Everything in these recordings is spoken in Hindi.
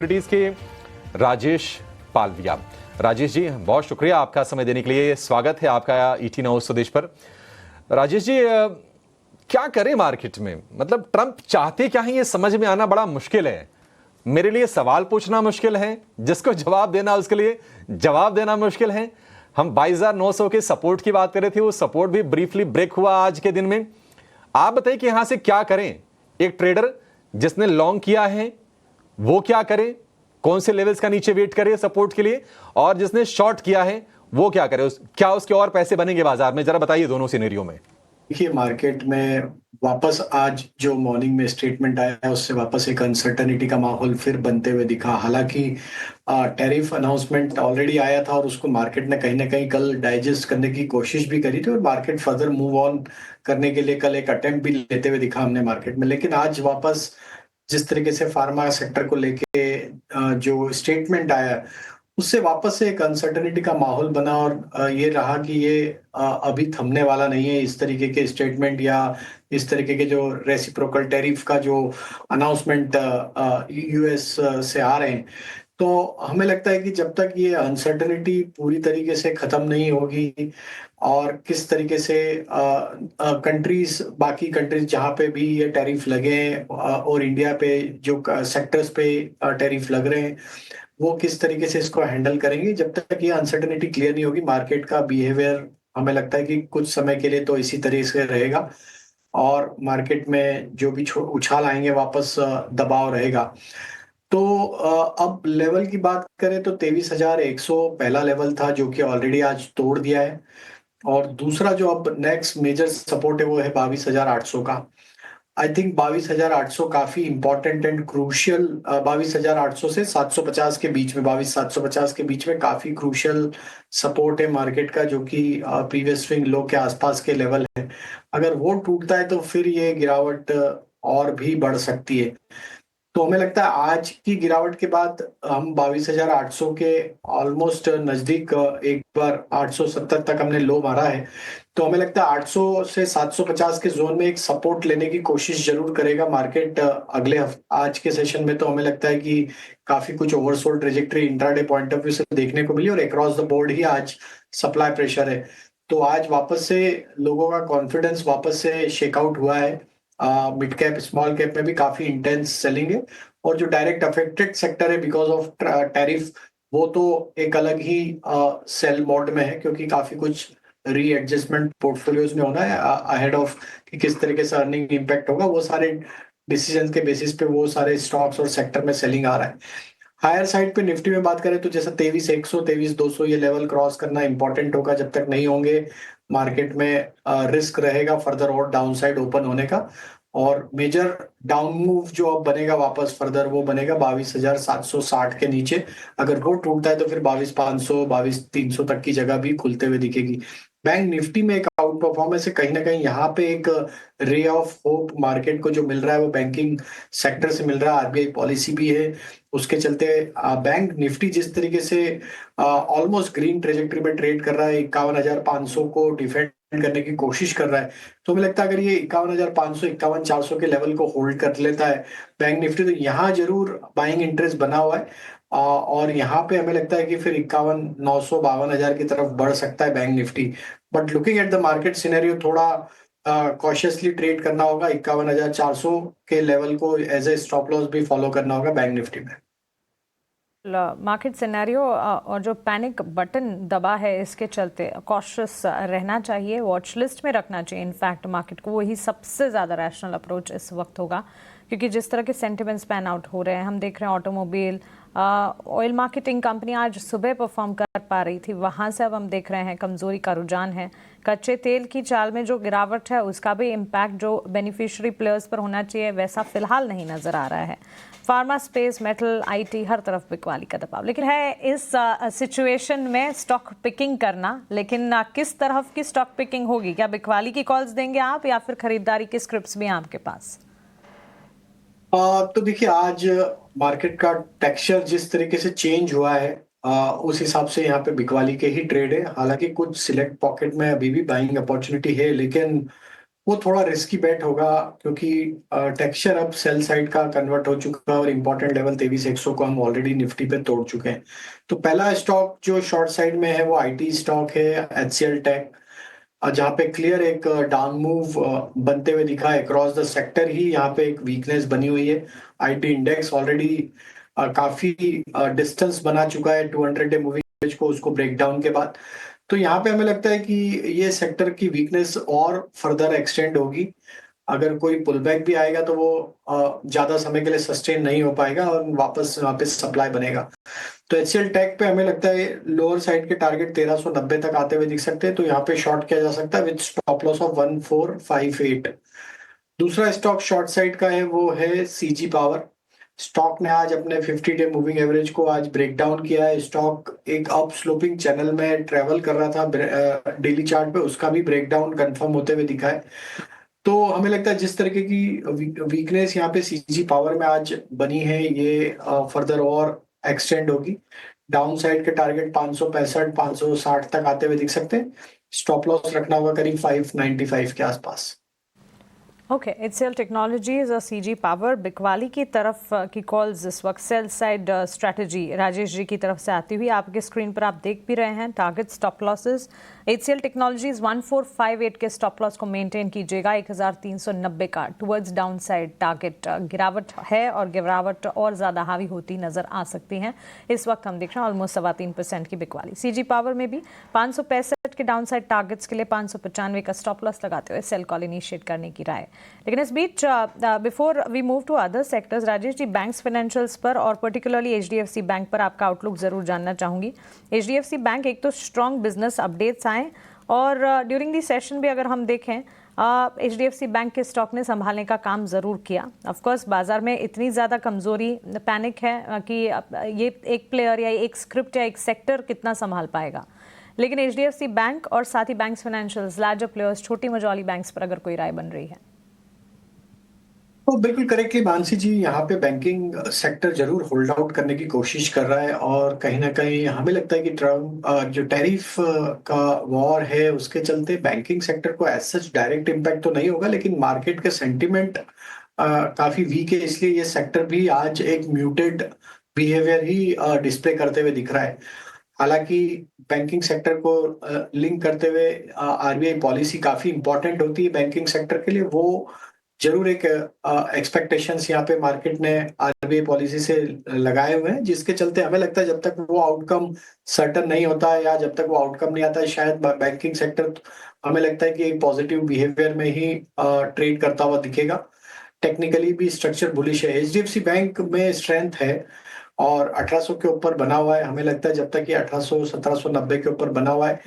सिक्योरिटीज के राजेश पालविया। राजेश जी, बहुत शुक्रिया आपका समय देने के लिए। स्वागत है आपका ईटी न्यूज़ स्वदेश पर। राजेश जी, क्या करें मार्केट में? मतलब ट्रंप चाहते क्या है, ये समझ में आना बड़ा मुश्किल है। मेरे लिए सवाल पूछना मुश्किल है, जिसको जवाब देना उसके लिए जवाब देना मुश्किल है। हम 22,900 के सपोर्ट की बात कर रहे थे, वो सपोर्ट भी ब्रीफली ब्रेक हुआ आज के दिन में। आप बताइए कि यहां से क्या करें? एक ट्रेडर जिसने लॉन्ग किया है वो क्या करे, कौन से लेवल्स का नीचे वेट करे सपोर्ट के लिए, और जिसने शॉर्ट किया है वो क्या करे, क्या उसके और पैसे बनेंगे बाजार में? जरा बताइए दोनों सिनेरियो में। देखिए, मार्केट में वापस आज जो मॉर्निंग में स्टेटमेंट आया है उससे वापस एक अनसर्टनिटी का माहौल फिर बनते हुए दिखा। हालांकि टैरिफ अनाउंसमेंट ऑलरेडी आया था और उसको मार्केट ने कहीं ना कहीं कल डाइजेस्ट करने की कोशिश भी करी थी और मार्केट फर्दर मूव ऑन करने के लिए कल एक अटेम्प्ट भी लेते हुए दिखा हमने मार्केट में। लेकिन आज वापस जिस तरीके से फार्मा सेक्टर को लेके जो स्टेटमेंट आया उससे वापस से एक अनसर्टेनिटी का माहौल बना और ये रहा कि ये अभी थमने वाला नहीं है। इस तरीके के स्टेटमेंट या इस तरीके के जो रेसिप्रोकल टैरिफ का जो अनाउंसमेंट यूएस से आ रहे हैं, तो हमें लगता है कि जब तक ये अनसर्टेनिटी पूरी तरीके से खत्म नहीं होगी और किस तरीके से कंट्रीज, बाकी कंट्रीज जहाँ पे भी ये टैरिफ लगे हैं और इंडिया पे जो सेक्टर्स पे टैरिफ लग रहे हैं वो किस तरीके से इसको हैंडल करेंगे, जब तक ये अनसर्टेनिटी क्लियर नहीं होगी मार्केट का बिहेवियर हमें लगता है कि कुछ समय के लिए तो इसी तरीके से रहेगा और मार्केट में जो भी उछाल आएंगे वापस दबाव रहेगा। तो अब लेवल की बात करें तो 23,100 पहला लेवल था जो कि ऑलरेडी आज तोड़ दिया है और दूसरा जो अब नेक्स्ट मेजर सपोर्ट है वो है 22,800 का। आई थिंक 22,800 काफी इंपॉर्टेंट एंड क्रूशियल, 22,800 से 750 के बीच में, 22,750 के बीच में काफी क्रूशियल सपोर्ट है मार्केट का, जो कि प्रीवियस स्विंग लो के आसपास के लेवल है। अगर वो टूटता है तो फिर ये गिरावट और भी बढ़ सकती है। तो हमें लगता है आज की गिरावट के बाद हम 22,800 के ऑलमोस्ट नजदीक, एक बार 870 तक हमने लो मारा है। तो हमें लगता है 800 से 750 के जोन में एक सपोर्ट लेने की कोशिश जरूर करेगा मार्केट अगले हफ्ते। आज के सेशन में तो हमें लगता है कि काफी कुछ oversold trajectory intraday point of view से देखने को मिली और अक्रॉस द बोर्ड ही आज सप्लाई प्रेशर है। तो आज वापस से लोगों का कॉन्फिडेंस वापस से शेकआउट हुआ है। मिड कैप स्मॉल कैप में भी काफी इंटेंस सेलिंग है और जो डायरेक्ट अफेक्टेड सेक्टर है बिकॉज ऑफ टैरिफ वो तो एक अलग ही सेल मोड में है, क्योंकि काफी कुछ रीएडजस्टमेंट पोर्टफोलियोज में होना है अहेड ऑफ कि किस तरीके से अर्निंग इम्पैक्ट होगा। वो सारे डिसीजन के बेसिस पे वो सारे स्टॉक्स और सेक्टर में सेलिंग आ रहा है। हायर साइड पे निफ्टी में बात करें तो जैसा 23,100 23,200 ये लेवल क्रॉस करना इंपॉर्टेंट होगा। जब तक नहीं होंगे मार्केट में रिस्क रहेगा फर्दर और डाउन साइड ओपन होने का। और मेजर डाउन मूव जो अब बनेगा वापस फर्दर वो बनेगा 22,760 के नीचे। अगर वो टूटता है तो फिर 22,500 22,300 तक की जगह भी खुलते हुए दिखेगी। बैंक निफ्टी में एक आउट परफॉर्मेंस है, कहीं ना कहीं यहाँ पे एक रे ऑफ होप मार्केट को जो मिल रहा है वो बैंकिंग सेक्टर से मिल रहा है। आरबीआई पॉलिसी भी है, उसके चलते बैंक निफ्टी जिस तरीके से ऑलमोस्ट ग्रीन ट्रेजेक्टरी में ट्रेड कर रहा है, 51,500 को डिफेंड करने की कोशिश कर रहा है। तो मुझे लगता है अगर ये 51,500 51,400 के लेवल को होल्ड कर लेता है बैंक निफ्टी तो यहाँ जरूर बाइंग इंटरेस्ट बना हुआ है। और यहाँ पे हमें लगता है कि फिर 51,900 52,000 की तरफ बढ़ सकता है bank Nifty. But looking at the market scenario थोड़ा कॉशियसली ट्रेड करना होगा। 51,400 के लेवल को एज ए स्टॉप लॉस भी फॉलो करना होगा बैंक निफ्टी में। मार्केट सिनेरियो और जो पैनिक बटन दबा है इसके चलते कॉशियस रहना चाहिए, वॉच लिस्ट में रखना चाहिए। इनफैक्ट मार्केट को वही सबसे ज़्यादा रैशनल अप्रोच इस वक्त होगा, क्योंकि जिस तरह के सेंटिमेंट्स पैन आउट हो रहे हैं, हम देख रहे हैं ऑटोमोबाइल, ऑयल मार्केटिंग कंपनी आज सुबह परफॉर्म कर पा रही थी, वहाँ से अब हम देख रहे हैं कमज़ोरी का रुझान है। कच्चे तेल की चाल में जो गिरावट है उसका भी इम्पैक्ट जो बेनिफिशियरी प्लेयर्स पर होना चाहिए वैसा फिलहाल नहीं नज़र आ रहा है। फार्मा स्पेस, मेटल, आईटी, हर तरफ बिकवाली का दबाव लेकिन है इस सिचुएशन में स्टॉक पिकिंग करना। लेकिन किस तरफ की स्टॉक पिकिंग होगी? क्या बिकवाली की कॉल्स देंगे आप या फिर खरीदारी के स्क्रिप्ट्स भी हैं आपके पास? तो देखिए, आज मार्केट का टेक्सचर जिस तरीके से चेंज हुआ है उस हिसाब से यहाँ पे बिकवाली के ही ट्रेड है। हालांकि कुछ सिलेक्ट पॉकेट में अभी भी बाइंग अपॉर्चुनिटी है, लेकिन वो थोड़ा रिस्की बेट होगा, क्योंकि टेक्सचर अब सेल साइड का कन्वर्ट हो चुका है और इम्पोर्टेंट लेवल 23,100 को हम ऑलरेडी निफ्टी पे तोड़ चुके हैं। तो पहला स्टॉक जो शॉर्ट साइड में है वो आईटी स्टॉक है, HCL टेक, जहाँ पे क्लियर एक डाउन मूव बनते हुए दिखा है अक्रॉस द सेक्टर ही। यहाँ पे एक वीकनेस बनी हुई है। आईटी इंडेक्स ऑलरेडी काफी डिस्टेंस बना चुका है 200 डे मूविंग एवरेज को, उसको ब्रेक डाउन के बाद। तो यहाँ पे हमें लगता है कि ये सेक्टर की वीकनेस और फर्दर एक्सटेंड होगी। अगर कोई पुल बैक भी आएगा तो वो ज्यादा समय के लिए सस्टेन नहीं हो पाएगा और वापस वहाँ पे सप्लाई बनेगा। तो HCL टेक पे हमें लगता है लोअर साइड के टारगेट 1390 तक आते हुए दिख सकते हैं, तो यहाँ पे शॉर्ट किया जा सकता है विद स्टॉप लॉस ऑफ 1458। दूसरा स्टॉक शॉर्ट साइड का है वो है सीजी पावर। स्टॉक ने आज अपने 50 डे मूविंग एवरेज को आज ब्रेक डाउन किया है। स्टॉक एक अप स्लोपिंग चैनल में ट्रेवल कर रहा था डेली चार्ट पे, उसका भी ब्रेक डाउन कंफर्म होते हुए दिखा है। तो हमें लगता है जिस तरीके की वीकनेस यहाँ पे सीजी पावर में आज बनी है, ये फर्दर और एक्सटेंड होगी। डाउन साइड के टारगेट 565 560 तक आते हुए दिख सकते हैं। स्टॉप लॉस रखना होगा करीब 595 के आसपास। ओके, HCL टेक्नोलॉजीज और CG पावर, बिकवाली की तरफ की कॉल्स इस वक्त sell side strategy Rajesh ji की तरफ से आती हुई आपके स्क्रीन पर आप देख भी रहे हैं। Target stop losses HCL technologies 1458 के स्टॉप लॉस को मेंटेन कीजिएगा, 1390 का टुवर्ड्स डाउन साइड टारगेट। गिरावट है और गिरावट और ज़्यादा हावी होती नजर आ सकती है। इस वक्त हम देख रहे हैं ऑलमोस्ट 3.25% की बिकवाली। CG पावर में भी 565 के डाउन साइड टारगेट्स के लिए 595 का स्टॉप लॉस लगाते हुए सेल कॉल इनिशिएट करने की राय। लेकिन इस बीच before we move to other sectors, Rajesh ji, banks financials पर और पर्टिकुलरली HDFC बैंक पर आपका आउटलुक जरूर जानना चाहूंगी। HDFC बैंक, एक तो स्ट्रॉन्ग बिजनेस अपडेट्स आए और ड्यूरिंग दी सेशन भी अगर हम देखें HDFC बैंक के स्टॉक ने संभालने का काम जरूर किया। ऑफ कोर्स बाजार में इतनी ज़्यादा कमजोरी, पैनिक है कि ये एक प्लेयर या एक स्क्रिप्ट या एक सेक्टर कितना संभाल पाएगा। लेकिन HDFC बैंक और साथ ही बैंक्स फाइनेंशियल्स, लार्जर प्लेयर्स, छोटी मझौली बैंक्स पर अगर कोई राय बन रही है। तो बिल्कुल करेक्टली मानसी जी, यहाँ पे बैंकिंग सेक्टर जरूर होल्ड आउट करने की कोशिश कर रहा है और कहीं ना कहीं हमें लगता है कि ट्रम्प जो टैरिफ का वॉर है उसके चलते बैंकिंग सेक्टर को एज सच डायरेक्ट इम्पैक्ट तो नहीं होगा, लेकिन मार्केट के सेंटिमेंट काफी वीक है, इसलिए ये सेक्टर भी आज एक म्यूटेड बिहेवियर ही डिस्प्ले करते हुए दिख रहा है। हालांकि बैंकिंग सेक्टर को लिंक करते हुए RBI पॉलिसी काफी इंपॉर्टेंट होती है बैंकिंग सेक्टर के लिए, वो जरूर एक एक्सपेक्टेशंस यहाँ पे मार्केट ने RBI पॉलिसी से लगाए हुए हैं, जिसके चलते हमें लगता है जब तक वो आउटकम सर्टन नहीं होता है या जब तक वो आउटकम नहीं आता है, शायद बैंकिंग सेक्टर हमें लगता है कि एक पॉजिटिव बिहेवियर में ही ट्रेड करता हुआ दिखेगा। टेक्निकली भी स्ट्रक्चर बुलिश है। HDFC बैंक में स्ट्रेंथ है और 1800 के ऊपर बना हुआ है। हमें लगता है जब तक ये 1800 1790 के ऊपर बना हुआ है,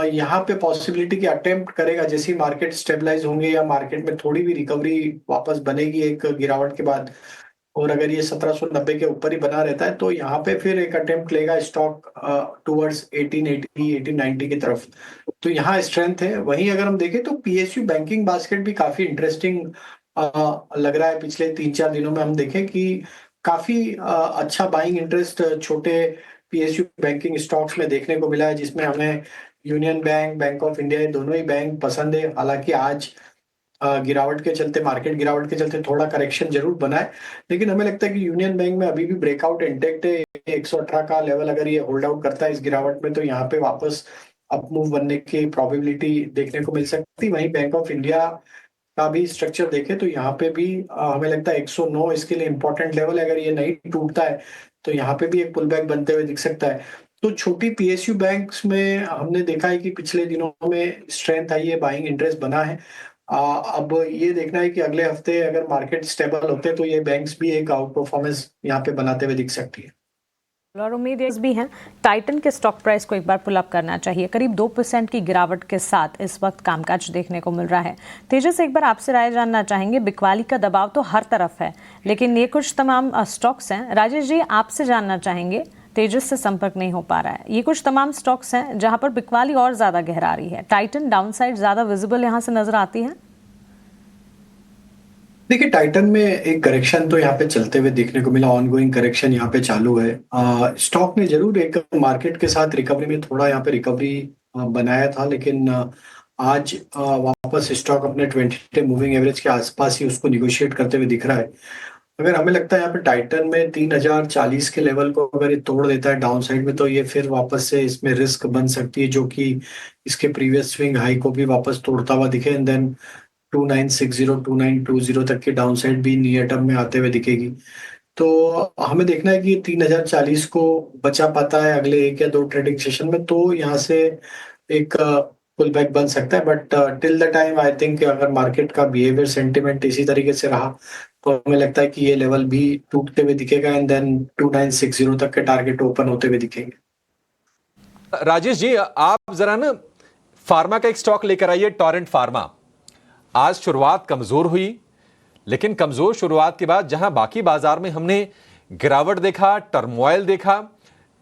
यहाँ पे पॉसिबिलिटी की अटेम्प्ट करेगा जैसी मार्केट स्टेबलाइज होंगे या मार्केट में थोड़ी भी रिकवरी वापस बनेगी एक गिरावट के बाद, और अगर ये 1790 के ऊपर ही बना रहता है तो यहाँ पे फिर एक अटेम्प्ट लेगा स्टॉक टुवर्ड्स 1880 1890 की तरफ। तो यहाँ स्ट्रेंथ है। वहीं अगर हम देखें तो PSU बैंकिंग बास्केट भी काफी इंटरेस्टिंग लग रहा है। पिछले 3-4 दिनों में हम देखें कि काफी अच्छा बाइंग इंटरेस्ट छोटे PSU बैंकिंग स्टॉक्स में देखने को मिला है, जिसमें हमें union bank, bank of India, ये दोनों ही बैंक पसंद है। हालांकि आज गिरावट के चलते, मार्केट गिरावट के चलते थोड़ा करेक्शन जरूर बना है, लेकिन हमें लगता है कि यूनियन बैंक में अभी भी ब्रेकआउट इंटेक्ट है। 118 का लेवल अगर ये होल्ड आउट करता है इस गिरावट में तो यहाँ पे वापस अप मूव बनने की प्रोबेबिलिटी देखने को मिल सकती है। वहीं बैंक ऑफ इंडिया का भी स्ट्रक्चर देखें तो यहाँ पे भी हमें लगता है 109 इसके लिए इंपॉर्टेंट लेवल है। अगर ये नहीं टूटता है तो यहाँ पे भी एक पुल बैक बनते हुए दिख सकता है। तो छोटी PSU बैंक्स में हमने देखा है कि पिछले दिनों में स्ट्रेंथ आई है, बाइंग इंटरेस्ट बना है। अब ये देखना है कि अगले हफ्ते अगर मार्केट स्टेबल होते हैं तो ये बैंक्स भी एक आउट परफॉर्मेंस यहाँ पे बनाते हुए दिख सकती है। और उम्मीद भी हैं टाइटन के स्टॉक प्राइस को एक बार पुल अप करना चाहिए। करीब 2% की गिरावट के साथ इस वक्त कामकाज देखने को मिल रहा है। तेजस, एक बार आपसे राय जानना चाहेंगे। बिकवाली का दबाव तो हर तरफ है, लेकिन ये कुछ तमाम स्टॉक्स हैं। राजेश जी, आपसे जानना चाहेंगे, तेजस से संपर्क नहीं हो पा रहा है। ये कुछ तमाम स्टॉक्स हैं जहां पर बिकवाली और ज्यादा गहरा रही है। टाइटन डाउनसाइड ज्यादा विजिबल यहां से नजर आती है। देखिए, टाइटन में एक करेक्शन तो यहाँ पे चलते हुए देखने को मिला, ऑनगोइंग करेक्शन यहाँ पे चालू है। स्टॉक ने जरूर एक मार्केट के साथ रिकवरी में थोड़ा यहाँ पे रिकवरी बनाया था, लेकिन आज वापस वापस स्टॉक अपने 20 डे मूविंग एवरेज के आसपास ही उसको निगोशिएट करते हुए दिख रहा है। अगर हमें लगता है यहाँ पे टाइटन में 3040 के लेवल को अगर ये तोड़ देता है डाउन साइड में, तो ये फिर वापस से इसमें रिस्क बन सकती है, जो कि इसके प्रीवियस स्विंग हाई को भी वापस तोड़ता हुआ दिखे, एंड देन 2960 2920 तक की डाउन साइड भी नियर टर्म में आते हुए दिखेगी। तो हमें देखना है कि 3040 को बचा पाता है अगले 1 या 2 ट्रेडिंग सेशन में, तो यहाँ से एक पुल बैक बन सकता है। But till the time I think अगर मार्केट का बिहेवियर सेंटिमेंट इसी तरीके से रहा, तो हमें लगता है कि ये लेवल भी टूटते हुए दिखेगा, एंड देन 2960 तक के टारगेट ओपन होते हुए दिखेंगे। राजेश जी, आप जरा ना फार्मा का एक स्टॉक लेकर आइए, टोरेंट फार्मा। आज शुरुआत कमजोर हुई, लेकिन कमजोर शुरुआत के बाद जहां बाकी बाजार में हमने गिरावट देखा, टर्मोइल देखा,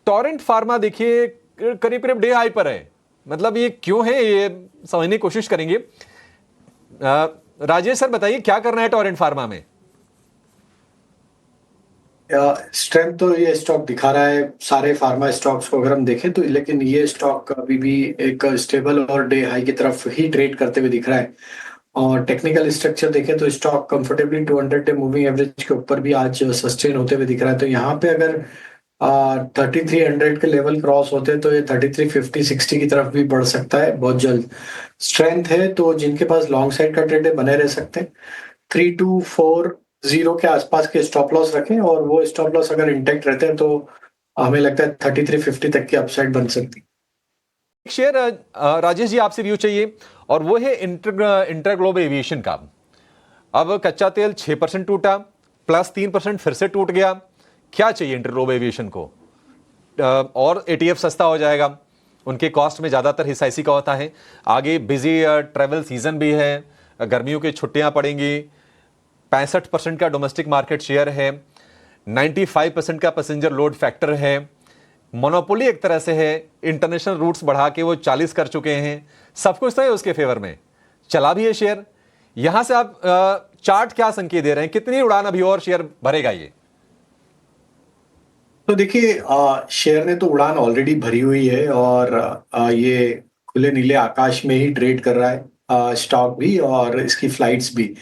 टोरेंट फार्मा देखिए करीब करीब डे हाई पर है। मतलब ये क्यों है, ये समझने की कोशिश करेंगे। राजेश सर बताइए क्या करना है टोरेंट फार्मा में। स्ट्रेंथ तो ये स्टॉक दिखा रहा है सारे फार्मा स्टॉक्स को अगर हम देखें तो, लेकिन ये स्टॉक अभी भी एक स्टेबल और डे हाई की तरफ ही ट्रेड करते हुए दिख रहा है। और टेक्निकल स्ट्रक्चर देखें तो stock comfortably 200 day moving average के ऊपर भी आज सस्टेन होते हुए दिख रहा है। तो यहाँ पे अगर 3300 के लेवल क्रॉस होते हैं तो ये 3350-60 की तरफ भी बढ़ सकता है बहुत जल्द। स्ट्रेंथ है तो जिनके पास लॉन्ग साइड का ट्रेड है बने रह सकते हैं। 3240 के आसपास के स्टॉप लॉस रखें, और वो स्टॉप लॉस अगर इंटैक्ट रहते हैं तो हमें लगता है 3350 तक की अपसाइड बन सकती है। एक शेयर राजेश जी आपसे व्यू चाहिए, और वो है इंटरग्लोब एविएशन का। अब कच्चा तेल 6% टूटा, प्लस 3% फिर से टूट गया। क्या चाहिए इंटरग्लोब एविएशन को? और एटीएफ सस्ता हो जाएगा, उनके कॉस्ट में ज्यादातर हिस्सा इसी का होता है। आगे बिजी ट्रैवल सीजन भी है, गर्मियों की छुट्टियां पड़ेंगी, 65% का डोमेस्टिक मार्केट शेयर है, 95% का पैसेंजर लोड फैक्टर है, मोनोपोली एक तरह से है, इंटरनेशनल रूट्स बढ़ा के वो 40 कर चुके हैं, सब कुछ तो है उसके फेवर में, चला भी है शेयर। यहां से आप चार्ट क्या संकेत दे रहे हैं, कितनी उड़ान अभी और शेयर भरेगा ये? तो देखिए, शेयर ने तो उड़ान ऑलरेडी भरी हुई है, और ये खुले नीले आकाश में ही ट्रेड कर रहा है स्टॉक भी, और इसकी फ्लाइट्स भी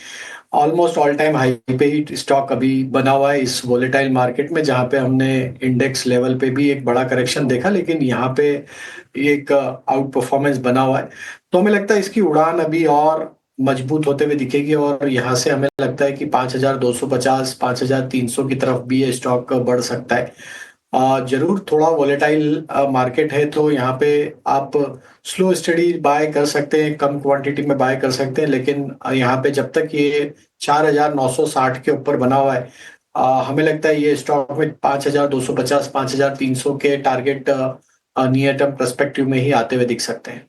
ऑलमोस्ट ऑल टाइम हाई पे ही स्टॉक अभी बना हुआ है इस वोलेटाइल मार्केट में, जहां पे हमने इंडेक्स लेवल पे भी एक बड़ा करेक्शन देखा, लेकिन यहाँ पे एक आउट परफॉर्मेंस बना हुआ है। तो हमें लगता है इसकी उड़ान अभी और मजबूत होते हुए दिखेगी, और यहाँ से हमें लगता है कि 5250 5300 की तरफ भी ये स्टॉक बढ़ सकता है। जरूर थोड़ा वोलेटाइल मार्केट है, तो यहाँ पे आप स्लो स्टडी बाय कर सकते हैं, कम क्वांटिटी में बाय कर सकते हैं, लेकिन यहाँ पे जब तक ये 4960 के ऊपर बना हुआ है, हमें लगता है ये स्टॉक में 5250 5300 के टारगेट नियर टर्म पर्सपेक्टिव में ही आते हुए दिख सकते हैं।